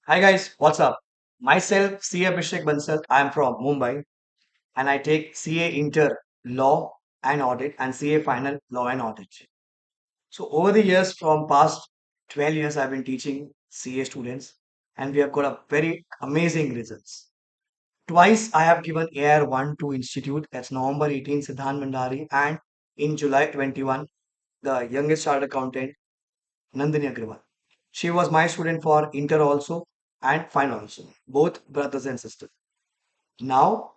Hi guys, what's up? Myself, CA Abhishek Bansal. I am from Mumbai and I take CA Inter Law and Audit and CA Final Law and Audit. So over the years, from past 12 years, I've been teaching CA students and we have got a very amazing results. Twice I have given AR 1 to Institute, that's November 18, Siddhant Mandari, and in July 21, the youngest chartered accountant, Nandini Agrawal. She was my student for Inter also and Final also, both brothers and sisters. Now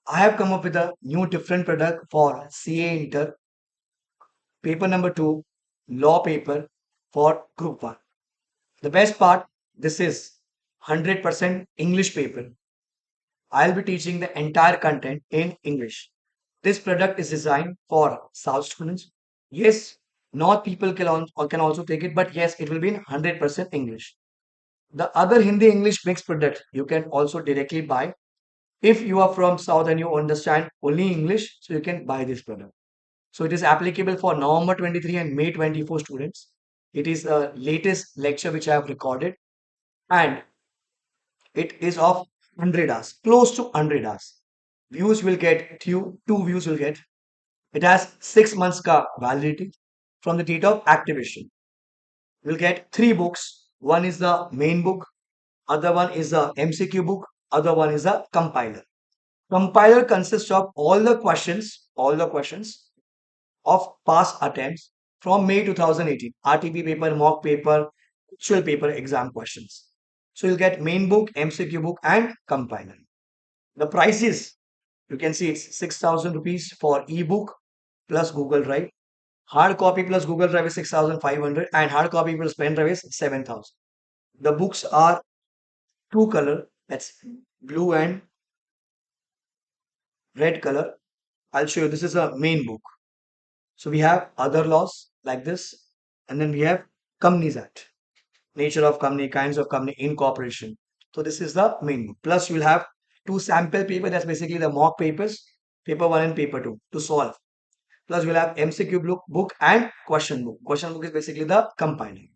I have come up with a new different product for CA Inter, paper number 2, law paper for group 1. The best part, this is 100% English paper. I'll be teaching the entire content in English. This product is designed for South students. Yes, North people can also take it, but yes, it will be in 100% English. The other Hindi English mixed product you can also directly buy. If you are from South and you understand only English, so you can buy this product. So it is applicable for November 23 and May 24 students. It is a latest lecture which I have recorded and it is of 100 hours, close to 100 hours. Views will get two views will get. It has 6 months ka validity from the date of activation. You'll get three books. One is the main book, other one is the MCQ book, other one is a compiler. Compiler consists of all the questions of past attempts from May 2018, RTP paper, mock paper, actual paper exam questions. So you'll get main book, MCQ book, and compiler. The price is, you can see it's 6,000 rupees for ebook plus Google Drive. Hard copy plus Google Drive is 6,500 and hard copy plus pen drive is 7,000. The books are two color, that's blue and red color. I'll show you. This is a main book. So we have other laws like this, and then we have Companies Act, nature of company, kinds of company, incorporation. So this is the main book. Plus you'll have two sample paper. That's basically the mock papers, paper one and paper two to solve. Plus we'll have MCQ book and question book. Question book is basically the compiling.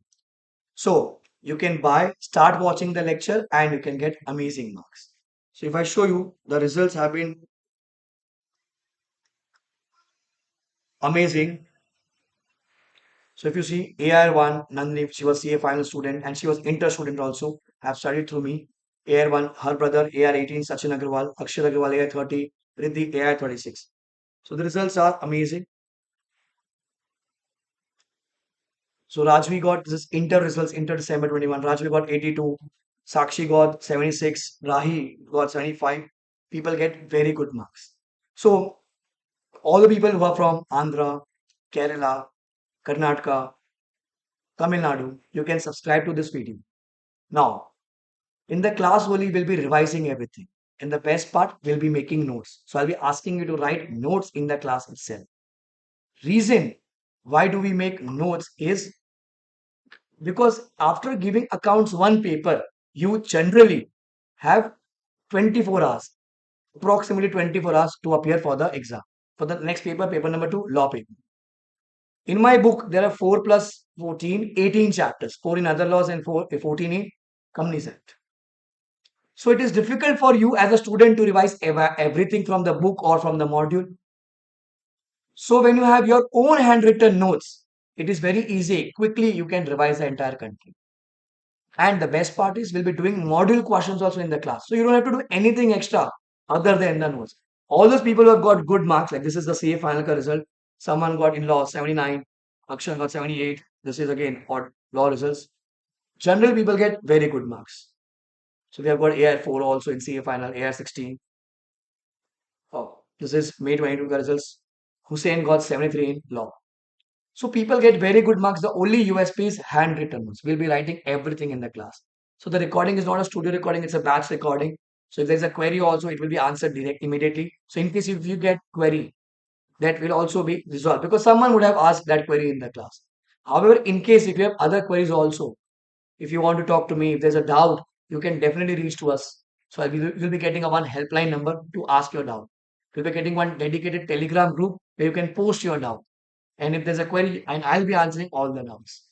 So you can buy, start watching the lecture, and you can get amazing marks. So if I show you, the results have been amazing. So if you see AR1, Nandini, she was CA final student and she was inter student also, have studied through me. AR1, her brother, AR18, Sachin Agarwal, Akshar Agarwal, AR30, Riddhi, AR36. So the results are amazing. So Rajvi got this inter results, inter December 21. Rajvi got 82, Sakshi got 76, Rahi got 75. People get very good marks. So all the people who are from Andhra, Kerala, Karnataka, Tamil Nadu, you can subscribe to this video. Now, in the class only, we'll be revising everything. And the best part, we'll be making notes. So I'll be asking you to write notes in the class itself. Reason why do we make notes is because after giving accounts one paper, you generally have 24 hours, approximately 24 hours to appear for the exam. For the next paper, paper number 2, law paper. In my book, there are 4 plus 14, 18 chapters, 4 in other laws and 14 in Companies Act. So it is difficult for you as a student to revise everything from the book or from the module. So when you have your own handwritten notes, it is very easy. Quickly you can revise the entire content. And the best part is we'll be doing module questions also in the class. So you don't have to do anything extra other than the notes. All those people who have got good marks, like this is the CA final result. Someone got in law 79, Akshan got 78. This is again odd law results. General people get very good marks. So we have got AR4 also in CA final, AR16. Oh, this is May 22 ka results. Hussein got 73 in law. So people get very good marks. The only USP is handwritten notes. We'll be writing everything in the class. So the recording is not a studio recording, it's a batch recording. So if there's a query also, it will be answered immediately. So in case if you get query, that will also be resolved because someone would have asked that query in the class. However, in case if you have other queries also, if you want to talk to me, if there's a doubt, you can definitely reach to us. So you'll be getting a one helpline number to ask your doubt. You'll be getting one dedicated Telegram group where you can post your doubt. And if there's a query, and I'll be answering all the doubts.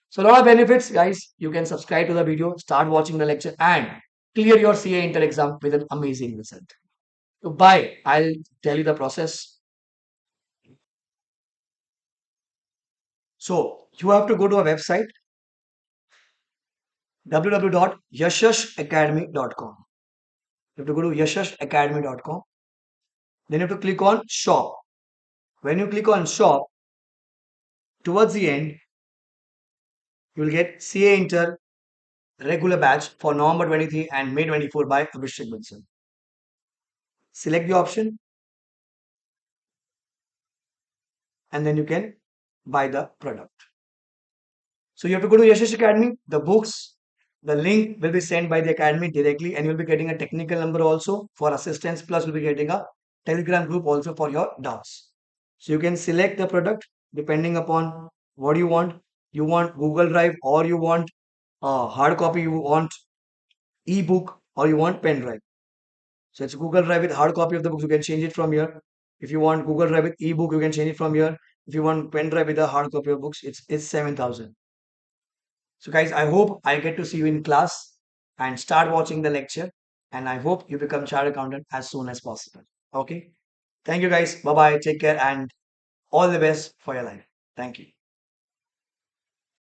So a lot of benefits, guys. You can subscribe to the video, start watching the lecture, and clear your CA Inter exam with an amazing result. So bye. I'll tell you the process. So you have to go to our website www.yashashacademy.com. You have to go to yashashacademy.com. Then you have to click on shop. When you click on shop, towards the end, you will get CA Inter regular batch for November 23 and May 24 by Abhishek Bansal. Select the option and then you can buy the product. So you have to go to Yashash Academy. The books, the link will be sent by the academy directly, and you'll be getting a technical number also for assistance. Plus, you'll be getting a Telegram group also for your doubts. So you can select the product depending upon what you want. You want Google Drive, or you want hard copy, you want ebook, or you want pen drive. So it's Google Drive with hard copy of the books. You can change it from here. If you want Google Drive with ebook, you can change it from here. If you want pen drive with a hard copy of books, it's 7,000. So guys, I hope I get to see you in class and start watching the lecture. And I hope you become chartered accountant as soon as possible. Okay. Thank you guys. Bye bye. Take care and all the best for your life. Thank you.